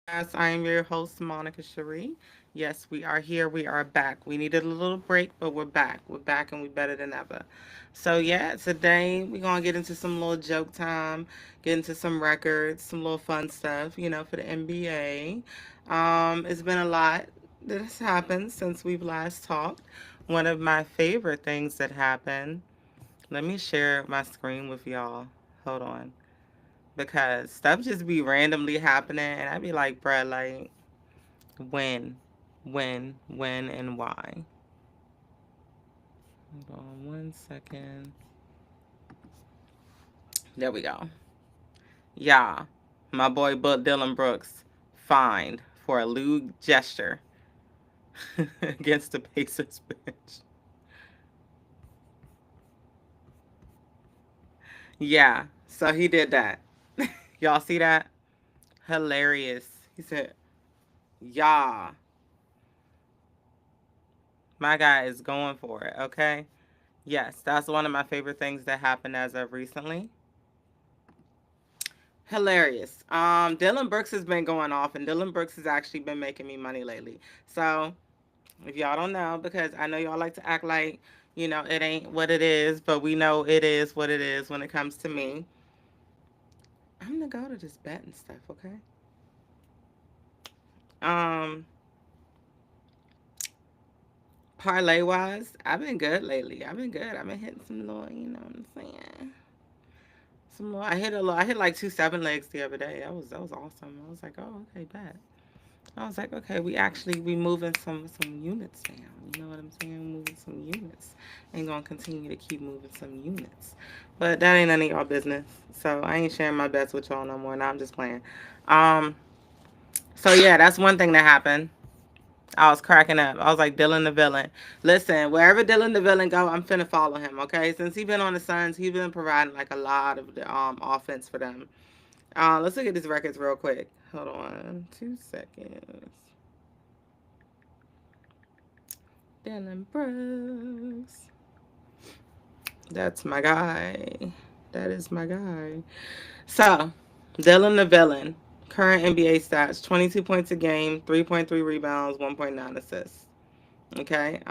podcast. I am your host, Monica Sheri. Yes, we are here. We are back. We needed a little break, but we're back. We're back and we're better than ever. So, yeah, today we're going to get into some little joke time, get into some records, some little fun stuff, for the NBA. It's been a lot that has happened since we've last talked. One of my favorite things that happened, let me share my screen with y'all. Hold on, because stuff just be randomly happening, and I'd be like, bruh, like, when, when, and why? Hold on 1 second. There we go. Yeah, my boy Dylan Brooks fined for a lewd gesture against the Pacers bench. Yeah, so he did that. Y'all see that? Hilarious. He said, yeah, my guy is going for it, okay? Yes, that's one of my favorite things that happened as of recently. Hilarious. Dylan Brooks has been going off, and Dylan Brooks has actually been making me money lately. So, if y'all don't know, because I know y'all like to act like, it ain't what it is, but we know it is what it is when it comes to me. I'm gonna go to this bet and stuff, okay? Um, Parlay wise, I've been good lately. I've been good. I've been hitting some little, you know what I'm saying? Some little, I hit a little, I hit like 2 7 legs the other day. That was awesome. I was like, oh, okay, bet. I was like, okay, we moving some units now. You know what I'm saying? Moving some units. Ain't gonna continue to keep moving some units. But that ain't none of y'all business. So I ain't sharing my bets with y'all no more. Now I'm just playing. Um, so yeah, that's one thing that happened. I was cracking up. I was like, Dylan the villain. Listen, wherever Dylan the villain go, I'm finna follow him. Okay, since he been on the Suns, he been providing like a lot of the offense for them. Let's look at his records real quick. Hold on, 2 seconds. Dylan Brooks. That's my guy. That is my guy. So, Dylan the villain. Current NBA stats: 22 points a game, 3.3 rebounds, 1.9 assists. Okay.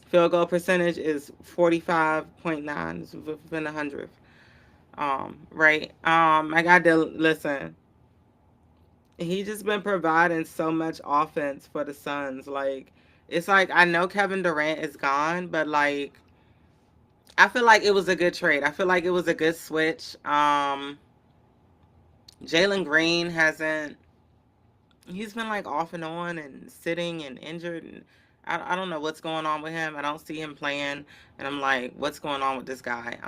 Field goal percentage is 45.9. It's within 100th. Right. I got to listen. He just been providing so much offense for the Suns. Like, it's like I know Kevin Durant is gone, but like I feel like it was a good trade. I feel like it was a good switch. Jalen Green hasn't. He's been like off and on and sitting and injured, and I don't know what's going on with him. I don't see him playing, and I'm like, what's going on with this guy?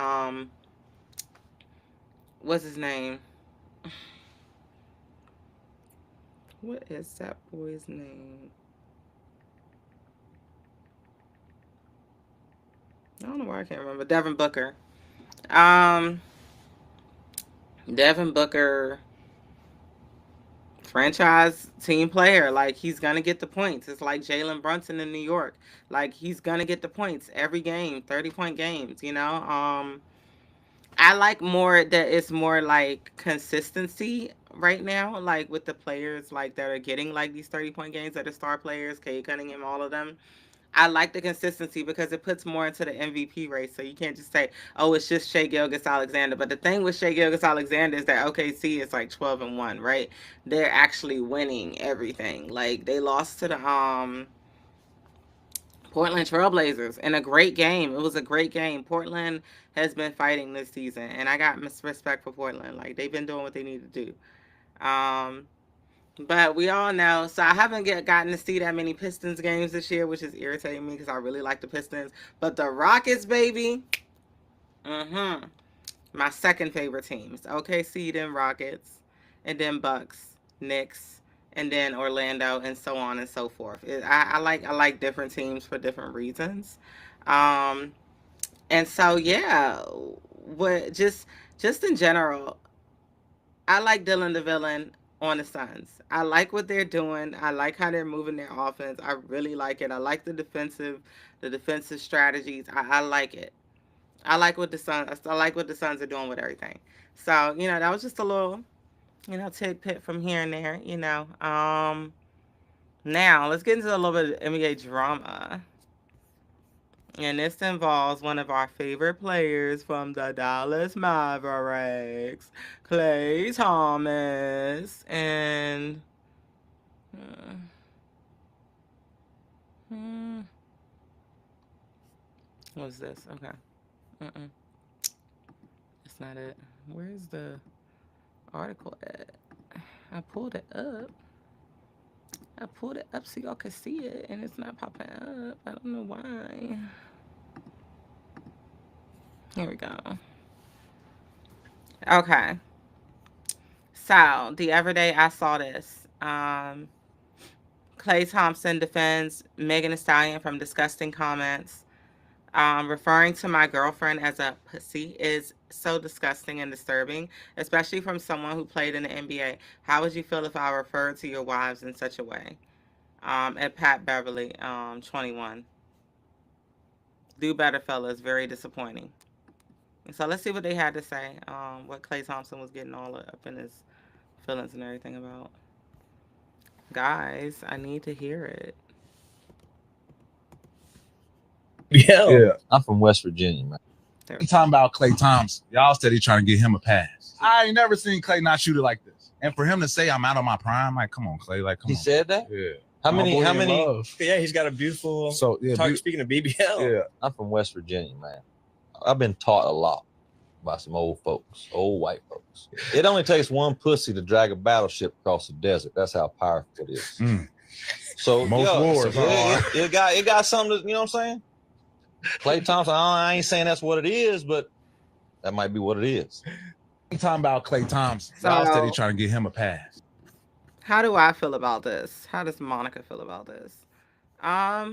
What's his name? What is that boy's name? I don't know why I can't remember. Devin Booker. Um, Devin Booker, franchise team player. Like, he's gonna get the points. It's like Jalen Brunson in New York. Like, he's gonna get the points every game, 30-point games. I like more that it's more like consistency right now. Like with the players like that are getting like these 30-point games that are star players, Cade Cunningham, all of them. I like the consistency because it puts more into the MVP race. So you can't just say, "Oh, it's just Shea Gilgeous-Alexander." But the thing with Shea Gilgeous-Alexander is that OKC is like 12-1, right? They're actually winning everything. Like they lost to the Portland Trailblazers in a great game. It was a great game. Portland has been fighting this season, and I got respect for Portland. Like they've been doing what they need to do. Um, but we all know. So I haven't gotten to see that many Pistons games this year, which is irritating me because I really like the Pistons. But the Rockets, baby, mm-hmm. My second favorite teams: OKC, then Rockets, and then Bucks, Knicks, and then Orlando, and so on and so forth. I like different teams for different reasons. Um, and so yeah, what just in general, I like Dylan the villain on the Suns. I like what they're doing. I like how they're moving their offense. I really like it. I like the defensive strategies. I like it. I like what the Suns are doing with everything. So that was just a little tidbit from here and there. Now let's get into a little bit of NBA drama. And this involves one of our favorite players from the Dallas Mavericks, Clay Thomas. And uh, hmm, what's this? Okay. Mm-mm, that's not it. Where's the article at? I pulled it up. I pulled it up so y'all could see it, and it's not popping up. I don't know why. Here we go. Okay. So the other day I saw this. Clay Thompson defends Megan Thee Stallion from disgusting comments. Referring to my girlfriend as a pussy is so disgusting and disturbing, especially from someone who played in the NBA. How would you feel if I referred to your wives in such a way? At Pat Beverly, 21. Do better, fellas. Very disappointing. So let's see what they had to say. What Clay Thompson was getting all up in his feelings and everything about. Guys, I need to hear it. Yeah. I'm from West Virginia, man. I'm talking about Klay Thompson. Y'all steady trying to get him a pass. I ain't never seen Klay not shoot it like this. And for him to say I'm out of my prime, like, come on, Klay. Like, come on. He said that? Yeah. How many? Yeah, he's got a beautiful. So yeah, speaking of BBL. Yeah. I'm from West Virginia, man. I've been taught a lot by some old folks, old white folks. It only takes one pussy to drag a battleship across the desert. That's how powerful it is. So most wars it got something to, you know what I'm saying? Klay Thompson, I ain't saying that's what it is, but that might be what it is. I'm talking about Klay Thompson. Y'all steady trying to get him a pass. How do I feel about this? How does Monica feel about this? I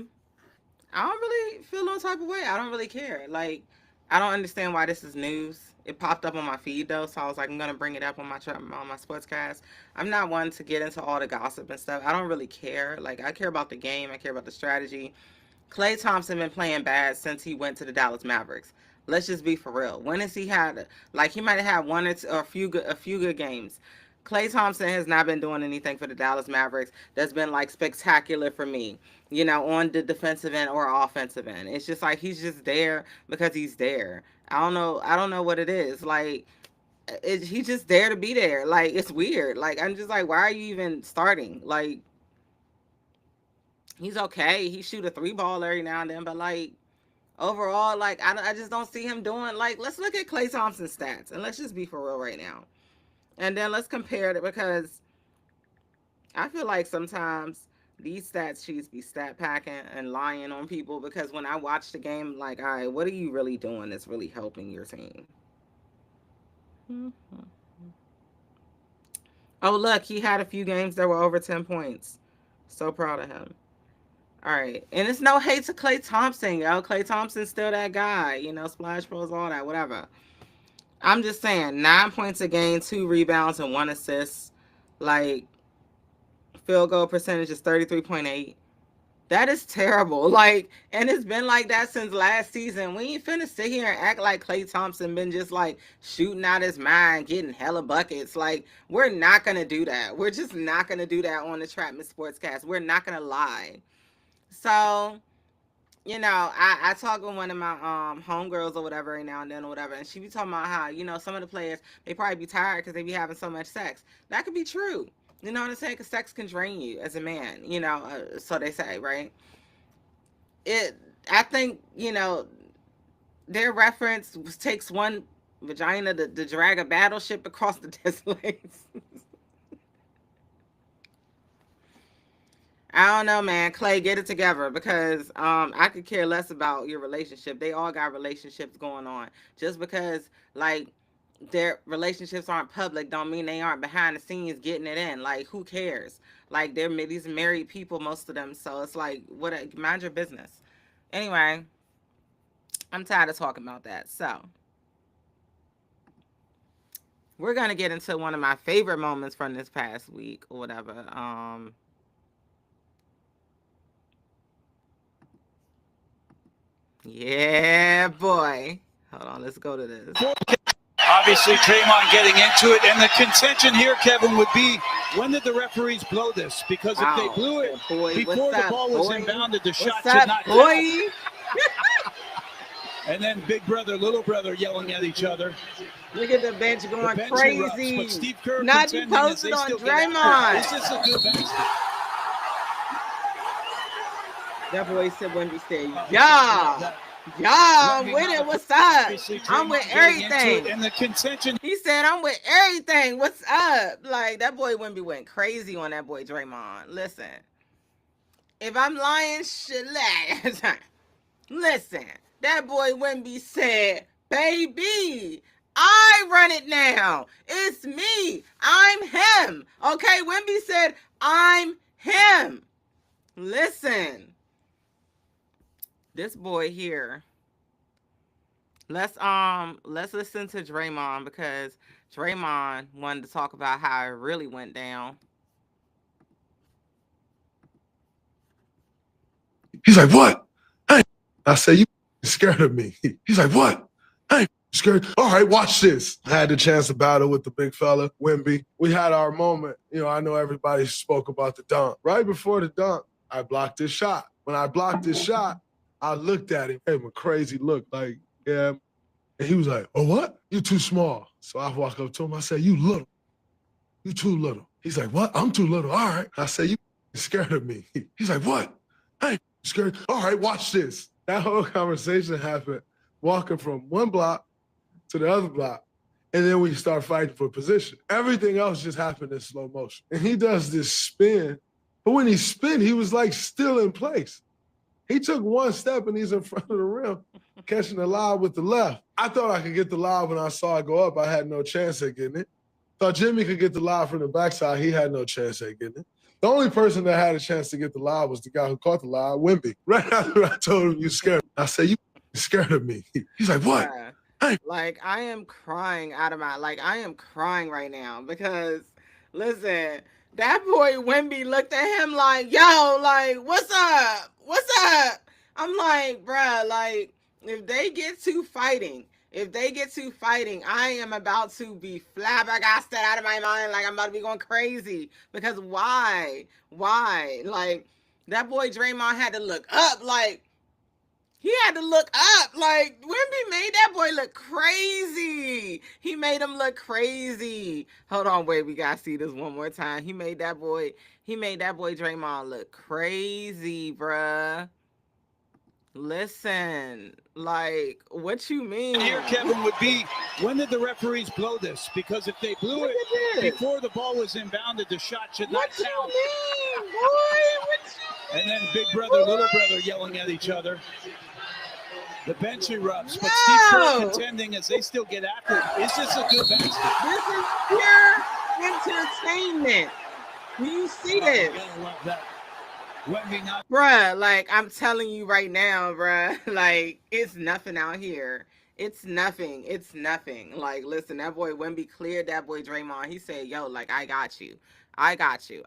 don't really feel no type of way. I don't really care. Like, I don't understand why this is news. It popped up on my feed though, so I was like, I'm gonna bring it up on my sportscast. I'm not one to get into all the gossip and stuff. I don't really care. Like, I care about the game. I care about the strategy. Klay Thompson been playing bad since he went to the Dallas Mavericks. Let's just be for real. When has he had, like, he might have had one or two, or a few good games. Klay Thompson has not been doing anything for the Dallas Mavericks that's been like spectacular for me, on the defensive end or offensive end. It's just like he's just there because he's there. I don't know what it is. Like, he's just there to be there. Like, it's weird. Like, I'm just like, why are you even starting? Like, he's okay. He shoot a three ball every now and then, but like, overall, like, I just don't see him doing, like, let's look at Klay Thompson's stats and let's just be for real right now. And then let's compare it, because I feel like sometimes these stat sheets be stat packing and lying on people, because when I watch the game, like, all right, what are you really doing that's really helping your team? Oh, look, he had a few games that were over 10 points. So proud of him. All right. And it's no hate to Klay Thompson, yo. Klay Thompson's still that guy, Splash Bros, all that, whatever. I'm just saying, 9 points a game, 2 rebounds, and 1 assist. Like, field goal percentage is 33.8. That is terrible. Like, and it's been like that since last season. We ain't finna sit here and act like Klay Thompson been just like shooting out his mind, getting hella buckets. Like, we're not gonna do that. We're just not gonna do that on the Trapman Sportscast. We're not gonna lie. So, I talk with one of my homegirls or whatever every now and then or whatever, and she be talking about how, some of the players, they probably be tired because they be having so much sex. That could be true. You know what I'm saying? Because sex can drain you as a man, so they say, right? I think, their reference takes one vagina to drag a battleship across the deserts. I don't know, man. Klay, get it together, because I could care less about your relationship. They all got relationships going on. Just because, like, their relationships aren't public don't mean they aren't behind the scenes getting it in. Like, who cares? Like, they're these married people, most of them. So it's like, mind your business. Anyway, I'm tired of talking about that. So we're going to get into one of my favorite moments from this past week or whatever. Yeah, boy. Hold on, let's go to this. Obviously, Draymond getting into it. And the contention here, Kevin, would be, when did the referees blow this? Because if they blew it before the ball was inbounded, the shot should not count. And then big brother, little brother yelling at each other. Look at the bench going bench crazy. Erupts, but Steve Kerr not you posted on Draymond. Is this a good basket? That boy said when he said, yeah, I'm with it. What's up? I'm with everything. And the contention. He said, I'm with everything. What's up? Like, that boy Wemby went crazy on that boy Draymond. Listen, if I'm lying, shit, listen, that boy Wemby said, baby, I run it now. It's me. I'm him. Okay, Wemby said, I'm him. Listen, this boy here. Let's listen to Draymond, because Draymond wanted to talk about how it really went down. He's like, what? Hey, I said, you scared of me. He's like, what? Hey, scared. All right, watch this. I had the chance to battle with the big fella, Wemby. We had our moment. You know, I know everybody spoke about the dunk. Right before the dunk, I blocked his shot. When I blocked his shot, I looked at him, gave him a crazy look, like, yeah. And he was like, oh, what? You too small. So I walked up to him. I said, you little. You too little. He's like, what? I'm too little. All right. I said, you scared of me. He's like, what? Hey, scared. All right, watch this. That whole conversation happened walking from one block to the other block. And then we start fighting for position. Everything else just happened in slow motion. And he does this spin. But when he spin, he was like still in place. He took one step and he's in front of the rim, catching the lob with the left. I thought I could get the lob when I saw it go up. I had no chance at getting it. Thought Jimmy could get the lob from the backside. He had no chance at getting it. The only person that had a chance to get the lob was the guy who caught the lob, Wemby. Right after I told him, you scared. I said, you scared of me. He's like, what? Hey. Like, I am crying right now because, listen, that boy Wemby looked at him like, yo, like, what's up? What's up? I'm like, bruh, like, if they get to fighting, I am about to be flabbergasted out of my mind. Like, I'm about to be going crazy. Because why? Like, that boy Draymond had to look up. Like, he had to look up. Like, Wemby made that boy look crazy. He made him look crazy. Hold on, wait, we gotta see this one more time. He made that boy Draymond look crazy, bruh. Listen, like, what you mean? Here, Kevin, would be, when did the referees blow this? Because if they blew it before the ball was inbounded, the shot should not count. What you mean, boy? And then big brother, little brother yelling at each other. The bench erupts, but Steve Kerr contending as they still get after it. Is this a good basket? This is pure entertainment. Do you see this? I love that. Bruh, like, I'm telling you right now, bruh, like, it's nothing out here. It's nothing. Like, listen, that boy Wemby cleared that boy Draymond. He said, yo, like, I got you, boy. I got you.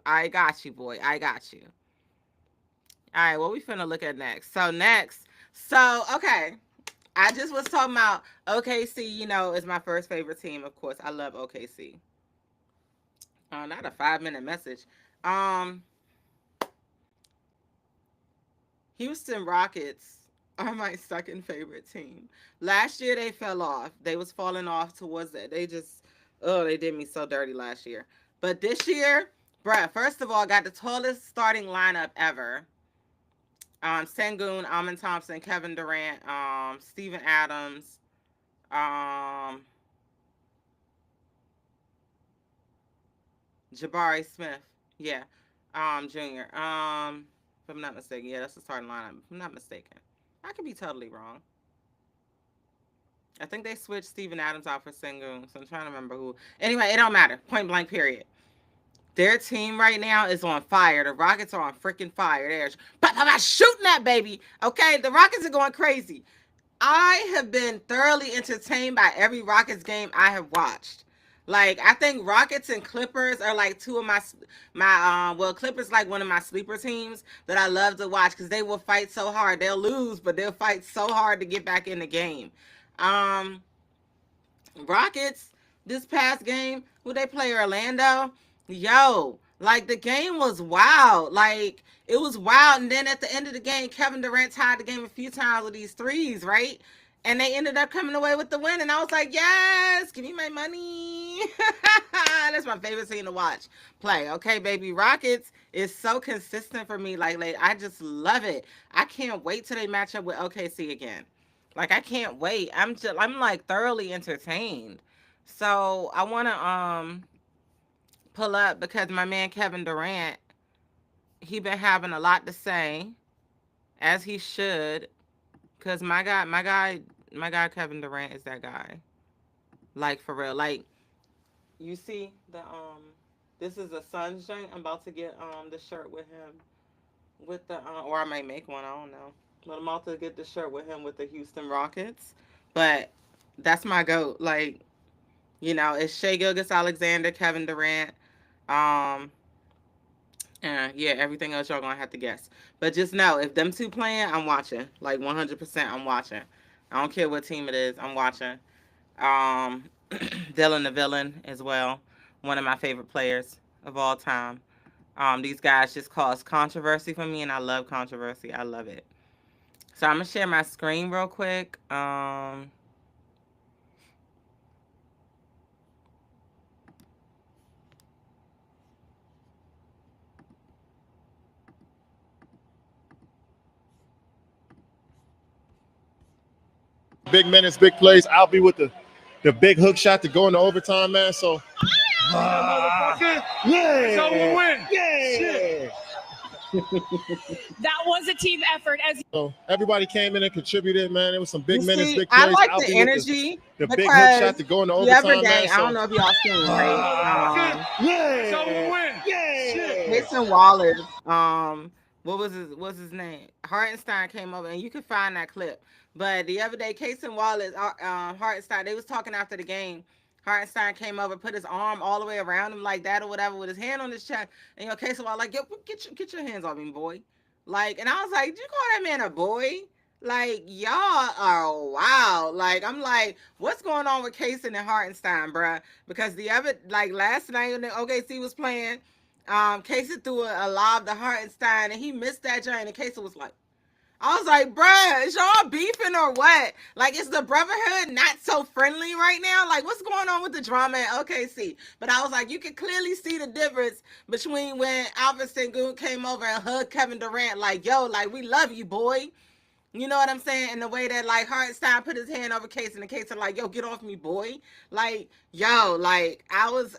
All right, what we finna look at next? Okay. I just was talking about OKC, you know, is my first favorite team. Of course, I love OKC. Not a 5-minute message. Houston Rockets are my second favorite team. Last year they fell off. They was falling off towards that. They did me so dirty last year. But this year, bruh, first of all, I got the tallest starting lineup ever. Sengun, Amin Thompson, Kevin Durant, Steven Adams, Jabari Smith, Jr. If I'm not mistaken, that's the starting lineup. If I'm not mistaken, I could be totally wrong. I think they switched Steven Adams out for Sengun, so I'm trying to remember who. Anyway, it don't matter. Point blank, period. Their team right now is on fire. The Rockets are on freaking fire. They're shooting that baby. Okay, the Rockets are going crazy. I have been thoroughly entertained by every Rockets game I have watched. Like, I think Rockets and Clippers are like two of my Clippers like one of my sleeper teams that I love to watch because they will fight so hard. They'll lose, but they'll fight so hard to get back in the game. Rockets this past game, who they play Orlando, yo, like the game was wild. Like it was wild. And then at the end of the game, Kevin Durant tied the game a few times with these threes, right? And they ended up coming away with the win. And I was like, yes, give me my money. That's my favorite scene to watch play. Okay, baby. Rockets is so consistent for me. Like I just love it. I can't wait till they match up with OKC again. Like I can't wait. I'm like thoroughly entertained. So I wanna pull up because my man Kevin Durant, he been having a lot to say, as he should. Cause my guy Kevin Durant is that guy. Like for real. Like you see the this is a Suns joint. I'm about to get the shirt with him with the or I might make one, I don't know. But I'm about to get the shirt with him with the Houston Rockets. But that's my goat. Like, it's Shea Gilgis Alexander, Kevin Durant, um, and yeah, everything else y'all gonna have to guess. But just know if them two playing, I'm watching. Like 100% I'm watching. I don't care what team it is, I'm watching. Dylan the Villain as well. One of my favorite players of all time. These guys just cause controversy for me, and I love controversy. I love it. So I'm gonna share my screen real quick. Big minutes, big plays. I'll be with the big hook shot to go into overtime, man. So, yeah, So we win. Yeah. That was a team effort. So everybody came in and contributed, man. It was some big You minutes, see, big I plays. like I'll the be with energy the big hook because shot to go into the other overtime, day, man. I So, don't know if y'all seen, right? yeah, So we win. yeah. Jason Wallace, what's his name? Hartenstein came over, and you can find that clip. But the other day, Casey Wallace, Hartenstein, they was talking after the game. Hartenstein came over, put his arm all the way around him like that or whatever, with his hand on his chest. And Casey Wallace like, yo, get your hands off me, boy. Like, and I was like, did you call that man a boy? Like, y'all are wow. Like, I'm like, what's going on with Casey and Hartenstein, bruh? Because the other, like last night when the OKC was playing, Casey threw a lob to Hartenstein and he missed that joint. And Casey was like, I was like, bruh, is y'all beefing or what? Like, is the brotherhood not so friendly right now? Like, what's going on with the drama at OKC? But I was like, you can clearly see the difference between when Alvin Sengun came over and hugged Kevin Durant, like, yo, like, we love you, boy. You know what I'm saying? And the way that like Hartenstein put his hand over Case, and the Case are like, yo, get off me, boy. Like, yo, like I was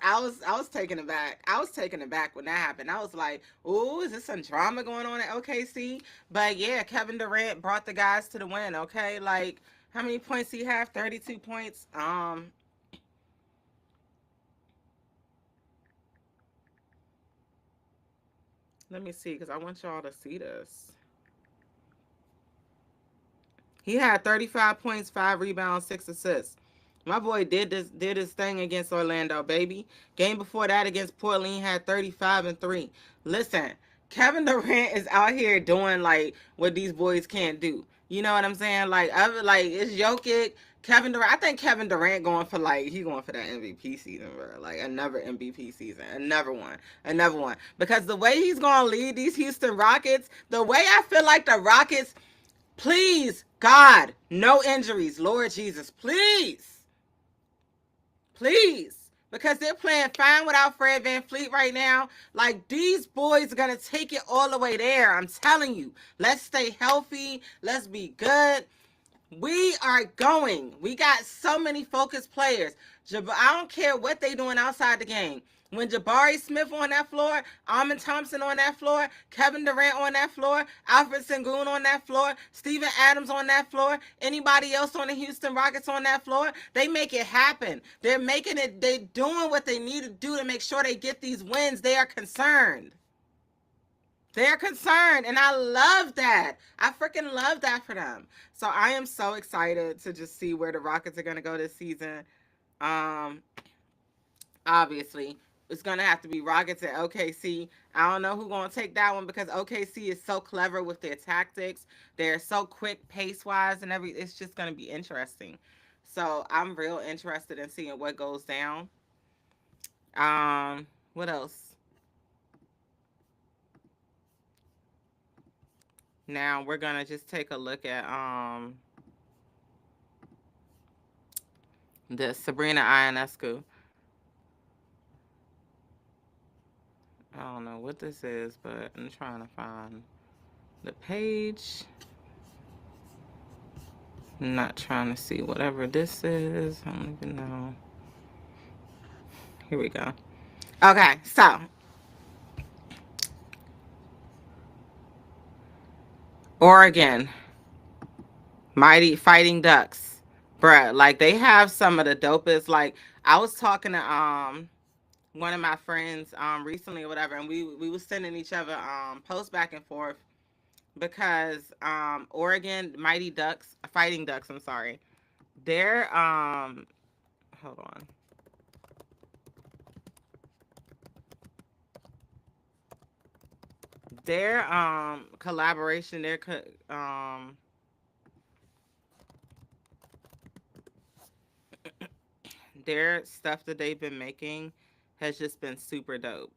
taken aback. I was taken aback when that happened. I was like, ooh, is this some drama going on at OKC? But yeah, Kevin Durant brought the guys to the win, okay? Like, how many points he have? 32 points. Let me see, because I want y'all to see this. He had 35 points, 5 rebounds, 6 assists. My boy did his thing against Orlando, baby. Game before that against Portland, he had 35 and 3. Listen, Kevin Durant is out here doing like what these boys can't do. You know what I'm saying? Like it's Jokic, Kevin Durant. I think Kevin Durant going for that MVP season, bro. Like another MVP season, another one. Because the way he's gonna lead these Houston Rockets, the way I feel like the Rockets. Please, God, no injuries, Lord Jesus, please. Please. Because they're playing fine without Fred VanVleet right now. Like, these boys are going to take it all the way there. I'm telling you. Let's stay healthy. Let's be good. We are going. We got so many focused players. I don't care what they doing outside the game. When Jabari Smith on that floor, Amon Thompson on that floor, Kevin Durant on that floor, Alfred Sengun on that floor, Steven Adams on that floor, anybody else on the Houston Rockets on that floor, they make it happen. They're making it, they doing what they need to do to make sure they get these wins. They are concerned. They're concerned, and I love that. I freaking love that for them. So I am so excited to just see where the Rockets are going to go this season. Um, Obviously, it's going to have to be Rockets at OKC. I don't know who's going to take that one because OKC is so clever with their tactics. They're so quick pace-wise and everything. It's just going to be interesting. So I'm real interested in seeing what goes down. What else? Now we're gonna just take a look at the Sabrina Ionescu. I don't know what this is, but I'm trying to find the page. I'm not trying to see whatever this is. I don't even know. Here we go. Okay, so Oregon, Mighty Fighting Ducks. Bruh, like they have some of the dopest. Like I was talking to one of my friends recently or whatever, and we was sending each other posts back and forth because Oregon Mighty Ducks, Fighting Ducks, I'm sorry. They're hold on. Their collaboration, their stuff that they've been making has just been super dope.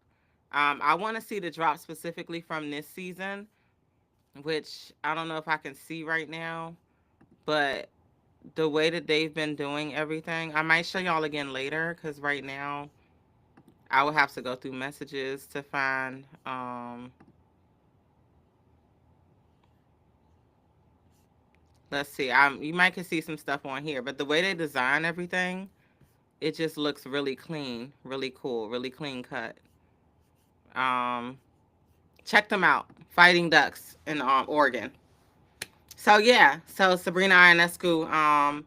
I want to see the drop specifically from this season, which I don't know if I can see right now, but the way that they've been doing everything, I might show y'all again later because right now I will have to go through messages to find. Let's see. You might can see some stuff on here, but the way they design everything, it just looks really clean, really cool, really clean cut. Um, Check them out, Fighting Ducks in Oregon. So yeah, so Sabrina Ionescu,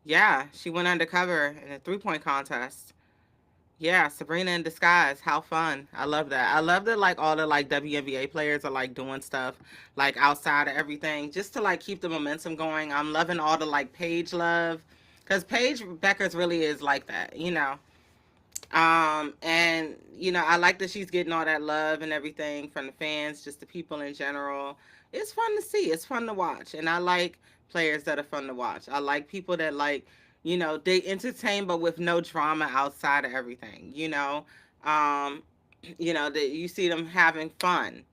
yeah, she went undercover in a 3-point contest. Yeah, Sabrina in disguise. How fun. I love that. I love that like all the like WNBA players are like doing stuff like outside of everything just to like keep the momentum going. I'm loving all the like Paige love because Paige Beckers really is like that, you know. And you know, I like that she's getting all that love and everything from the fans, just the people in general. It's fun to see. It's fun to watch. And I like players that are fun to watch. I like people that like, you know, they entertain but with no drama outside of everything, you know. Um, you know, that you see them having fun.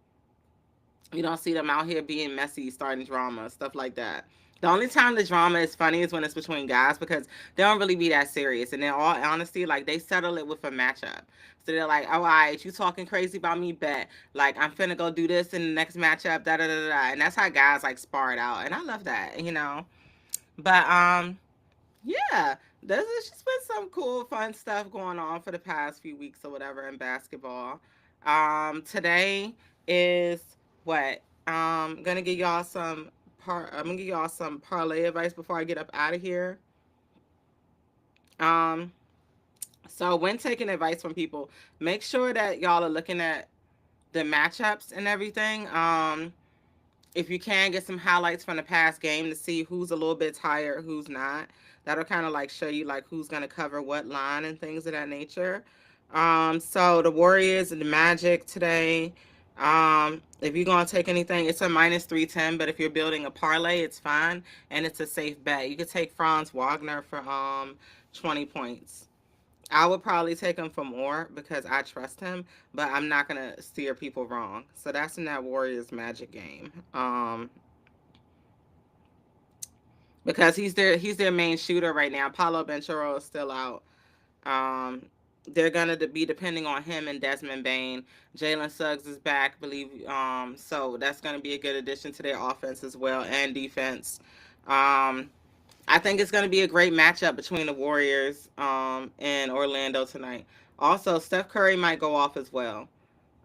You don't see them out here being messy, starting drama, stuff like that. The only time the drama is funny is when it's between guys because they don't really be that serious. And in all honesty, like they settle it with a matchup. So they're like, oh, all right, you talking crazy about me? Bet. Like, I'm finna go do this in the next matchup, da da da da. And that's how guys like spar it out. And I love that, you know. But yeah, there's just been some cool, fun stuff going on for the past few weeks or whatever in basketball. Today is what? Gonna give y'all some I'm gonna give y'all some parlay advice before I get up out of here. Um, so when taking advice from people, make sure that y'all are looking at the matchups and everything. If you can get some highlights from the past game to see who's a little bit tired, who's not. That'll kind of like show you like who's gonna cover what line and things of that nature. So the Warriors and the Magic today. If you're gonna take anything, it's a -310, but if you're building a parlay, it's fine and it's a safe bet. You could take Franz Wagner for 20 points. I would probably take him for more because I trust him, but I'm not gonna steer people wrong. So that's in that Warriors Magic game. Because he's their main shooter right now. Paulo Banchero is still out. Um, they're gonna be depending on him and Desmond Bain. Jalen Suggs is back, I believe. So that's gonna be a good addition to their offense as well and defense. Um, I think it's going to be a great matchup between the Warriors and Orlando tonight. Also, Steph Curry might go off as well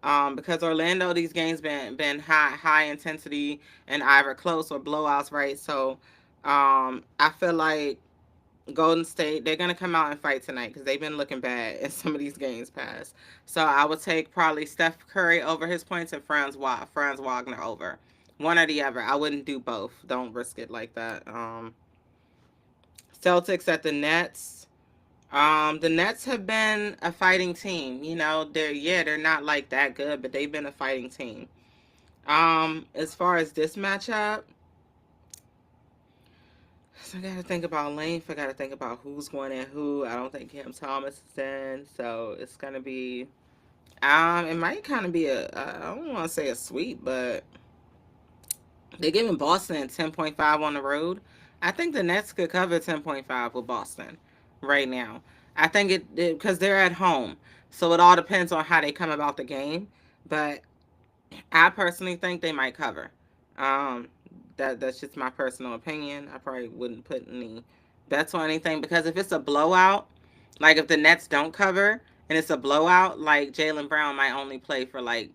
because Orlando, these games been high intensity and either close or blowouts, right? So I feel like Golden State, they're going to come out and fight tonight because they've been looking bad in some of these games past. So I would take probably Steph Curry over his points and Franz Wagner over. One or the other. I wouldn't do both. Don't risk it like that. Celtics at the Nets. The Nets have been a fighting team. You know, they're not like that good, but they've been a fighting team. As far as this matchup, So I got to think about length. I got to think about who's going at who. I don't think Cam Thomas is in, so it's gonna be. It might kind of be a. I don't want to say a sweep, but they're giving Boston 10.5 on the road. I think the Nets could cover 10.5 with Boston right now. I think it because they're at home, so it all depends on how they come about the game. But I personally think they might cover. Um, that's just my personal opinion. I probably wouldn't put any bets on anything because if it's a blowout, like if the Nets don't cover and it's a blowout, like Jaylen Brown might only play for like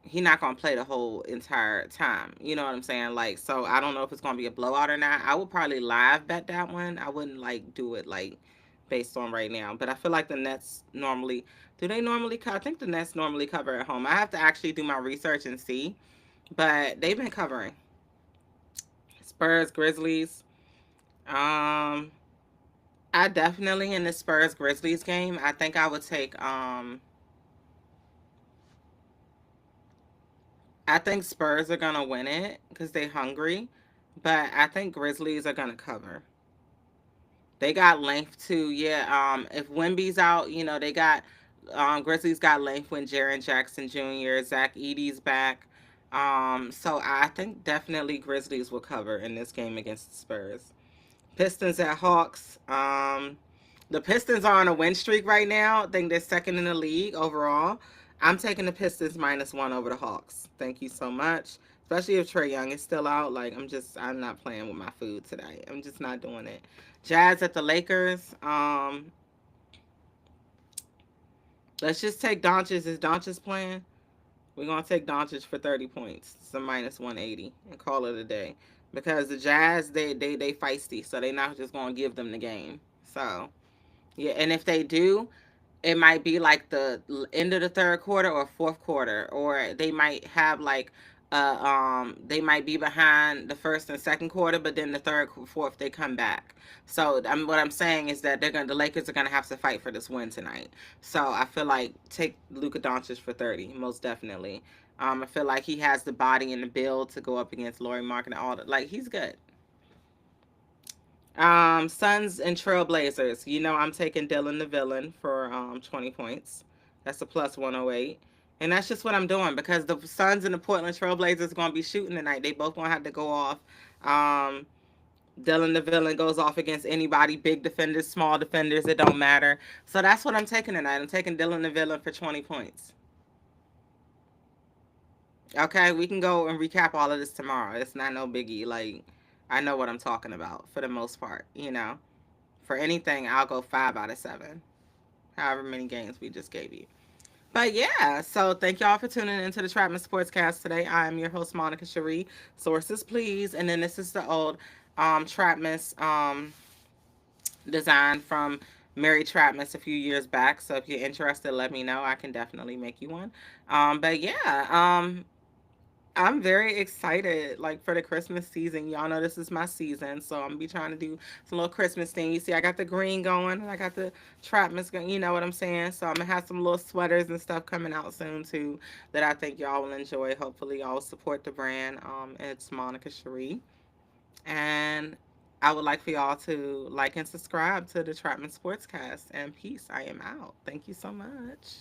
he not gonna play the whole entire time. You know what I'm saying? Like, so I don't know if it's gonna be a blowout or not. I would probably live bet that one. I wouldn't like do it like based on right now. But I feel like the Nets normally do they normally I think the Nets normally cover at home. I have to actually do my research and see. But they've been covering. Spurs, Grizzlies. Um I definitely in the Spurs Grizzlies game, I think I would take I think Spurs are gonna win it because they're hungry, but I think Grizzlies are gonna cover. They got length too. Yeah. If Wimby's out, they got Grizzlies got length when Jaren Jackson Jr., Zach Edey's back. So I think definitely Grizzlies will cover in this game against the Spurs. Pistons at Hawks. The Pistons are on a win streak right now. I think they're second in the league overall. I'm taking the Pistons -1 over the Hawks. Thank you so much. Especially if Trae Young is still out. Like I'm not playing with my food today. I'm just not doing it. Jazz at the Lakers. Let's just take Doncic. Is Doncic playing? We're gonna take Doncic for 30 points. It's a -180 and call it a day. Because the Jazz, they feisty, so they're not just gonna give them the game. So yeah, and if they do, it might be like the end of the third quarter or fourth quarter, or they might have like they might be behind the first and second quarter, but then the third, fourth they come back. So what I'm saying is that the Lakers are gonna have to fight for this win tonight. So I feel like take Luka Doncic for 30, most definitely. I feel like he has the body and the build to go up against Laurie Mark and all that. Like he's good. Suns and Trailblazers. I'm taking Dylan the villain for 20 points. That's a +108. And that's just what I'm doing because the Suns and the Portland Trailblazers are going to be shooting tonight. They both going to have to go off. Um, Dylan the villain goes off against anybody, big defenders, small defenders, it don't matter. So that's what I'm taking tonight. I'm taking Dylan the villain for 20 points. Okay, we can go and recap all of this tomorrow. It's not no biggie. Like, I know what I'm talking about for the most part. For anything, I'll go 5 out of 7. However many games we just gave you. But yeah, so thank y'all for tuning into the Trapman Sportscast today. I am your host, Monica Sheri. Sources, please. And then this is the old Trapmas design from Mary Trapmas a few years back. So if you're interested, let me know. I can definitely make you one. But yeah, I'm very excited, like for the Christmas season. Y'all know this is my season, so I'm gonna be trying to do some little Christmas thing. You see, I got the green going, and I got the trapmas going. You know what I'm saying? So I'm gonna have some little sweaters and stuff coming out soon too that I think y'all will enjoy. Hopefully, y'all will support the brand. It's Monica Cherie, and I would like for y'all to like and subscribe to the Trapman Sportscast. And peace. I am out. Thank you so much.